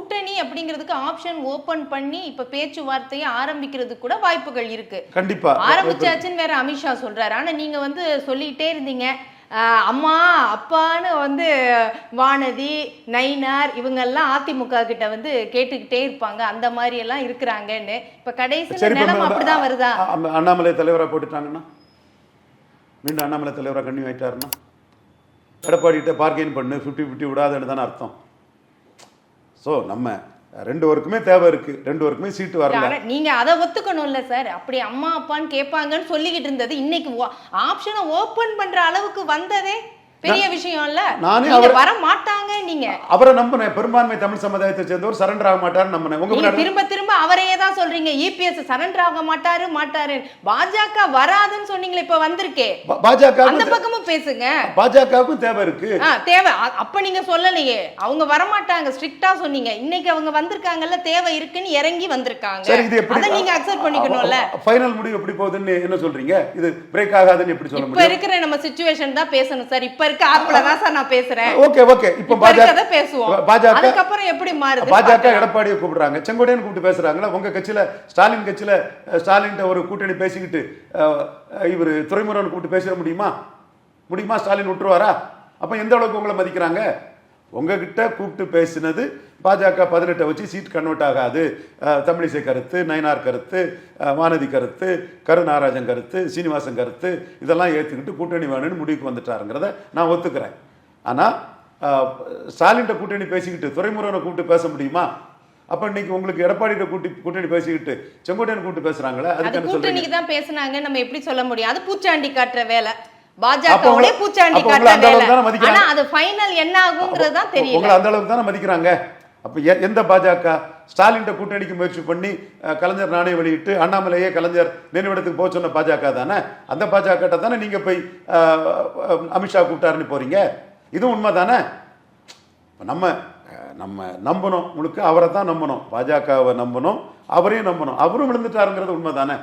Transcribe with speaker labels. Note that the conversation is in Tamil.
Speaker 1: கூட்டணி அப்படிங்கிறதுக்கு ஆப்ஷன் ஓபன் பண்ணி இப்ப பேச்சுவார்த்தையை ஆரம்பிக்கிறதுக்கு கூட வாய்ப்புகள் இருக்கு.
Speaker 2: கண்டிப்பா
Speaker 1: ஆரம்பிச்சாச்சுன்னு வேற அமித்ஷா சொல்றாரு. ஆனா நீங்க வந்து சொல்லிட்டே இருந்தீங்க அம்மா அப்பான்னு வந்து வானதி நயினார் இவங்கெல்லாம் அதிமுக கிட்ட வந்து கேட்டுக்கிட்டே இருப்பாங்க, அந்த மாதிரி எல்லாம் இருக்கிறாங்கன்னு. இப்ப கடைசி நிலைமை அப்படிதான் வருதா?
Speaker 2: அண்ணாமலை தலைவரா போட்டுட்டாங்கன்னா, மீண்டும் அண்ணாமலை தலைவரா கண்ணி ஆயிட்டாருன்னா, எடப்பாடி கிட்ட பார்கெயின் பண்ணு 50-50 விடாதுன்னு தானே அர்த்தம். ஸோ நம்ம ரெண்டு பேருக்குமே தேவை இருக்கு, ரெண்டு பேருக்குமே சீட்டு வரல.
Speaker 1: நீங்க அதை ஒத்துக்கணும்ல சார். அப்படி அம்மா அப்பான்னு கேட்பாங்கன்னு சொல்லிக்கிட்டு இருந்தது இன்னைக்கு ஆப்ஷனை ஓபன் பண்ற அளவுக்கு வந்ததே பெரிய விஷயம் இல்ல.
Speaker 2: நானே
Speaker 1: வர மாட்டாங்க. நீங்க
Speaker 2: அவரை நம்பினேன், பெரும்பான்மை தமிழ் சமுதாயத்தை சேர்ந்தவர் சரண்டர் ஆக மாட்டாருன்னு நம்பினேன். உங்க
Speaker 1: திரும்ப திரும்ப அவரையே தான் சொல்றீங்க. இபிஎஸ் சரண்டர் ஆக மாட்டாரு. பாஜக வராதுன்னு சொன்னீங்களே, இப்ப வந்திருக்கே.
Speaker 2: பாஜக
Speaker 1: அந்த பக்கமும் பேசுங்க.
Speaker 2: பாஜகவுக்கும் தேவை இருக்கு.
Speaker 1: தேவை அப்ப நீங்க சொல்லலையே, அவங்க வர மாட்டாங்க ஸ்ட்ரிக்ட்டா சொன்னீங்க. இன்னைக்கு அவங்க வந்திருக்காங்கல்ல, தேவை இருக்குன்னு இறங்கி வந்திருக்காங்க. அதை நீங்க அக்செப்ட் பண்ணிக்கணும்ல.
Speaker 2: ஃபைனல் முடிவு எப்படி போகுதுன்னு என்ன சொல்றீங்க? இது பிரேக் ஆகாதுன்னு எப்படி சொல்ல முடியும்?
Speaker 1: இப்ப இருக்கிற நம்ம சிச்சுவேஷன் தான் பேசணும் சார். இப்ப ஆப்ல தான் சார் நான் பேசுறேன்.
Speaker 2: ஓகே இப்ப பாஜக
Speaker 1: பேசுவோம். அதுக்கு அப்புறம் எப்படி மாறுது?
Speaker 2: பாஜக எடப்பாடியை கூப்பிடுறாங்க, செங்கோட்டையன் கூப்பிட்டு பேசுறாங்களா? உங்க கட்சியில ஸ்டாலின் கட்சியில ஸ்டாலின் ஒரு கூட்டணி பேசிக்கிட்டு இவர் துரைமுருகன் கூப்பிட்டு பேச முடியுமா? ஸ்டாலின் விட்டுருவாரா? அப்ப எந்த அளவுக்கு உங்களை மதிக்கிறாங்க? உங்ககிட்ட கூப்பிட்டு பேசினது பாஜக 18 வச்சு சீட் கன்வெர்ட் ஆகாது. தமிழிசை கருத்து, நயினார் கருத்து, வானதி கருத்து, கருநாராஜன் கருத்து, சீனிவாசன் கருத்து இதெல்லாம் ஏற்றுக்கிட்டு கூட்டணி வேணும்னு முடிவுக்கு வந்துட்டாருங்கிறத நான் ஒத்துக்கிறேன். ஆனால் ஸ்டாலின் கூட்டணி பேசிக்கிட்டு துரைமுருகனை கூப்பிட்டு பேச முடியுமா? அப்ப இன்னைக்கு உங்களுக்கு எடப்பாடிட்ட கூட்டணி பேசிக்கிட்டு செங்கோட்டையன் கூப்பிட்டு பேசுறாங்களே,
Speaker 1: அது கூட்டணிக்கு தான் பேசுனாங்க. நம்ம எப்படி சொல்ல முடியும்? அது பூச்சாண்டி காட்டுற வேலை. பாஜகவோட பூச்சாண்டி காட்டுற வேலை. ஆனா அது ஃபைனல் என்ன ஆகும்ங்கிறது தான் தெரியல.
Speaker 2: உங்களை அந்த அளவுக்கு தானே மதிக்கிறாங்க. அப்ப எந்த பாஜக ஸ்டாலின் கூட்டணிக்கு முயற்சி பண்ணி கலைஞர் நாணயம் வெளியிட்டு அண்ணாமலையே கலைஞர் நினைவிடத்துக்கு போக சொன்ன பாஜக தானே. அந்த பாஜக தானே நீங்க போய் அமித்ஷா கூப்பிட்டாருன்னு போறீங்க. இதுவும் உண்மை தானே. நம்ம நம்பணும், முழுக்க அவரை தான் நம்பணும், பாஜகவை நம்பணும், அவரையும் நம்பணும். அவரும் விழுந்துட்டாருங்கிறது உண்மை தானே.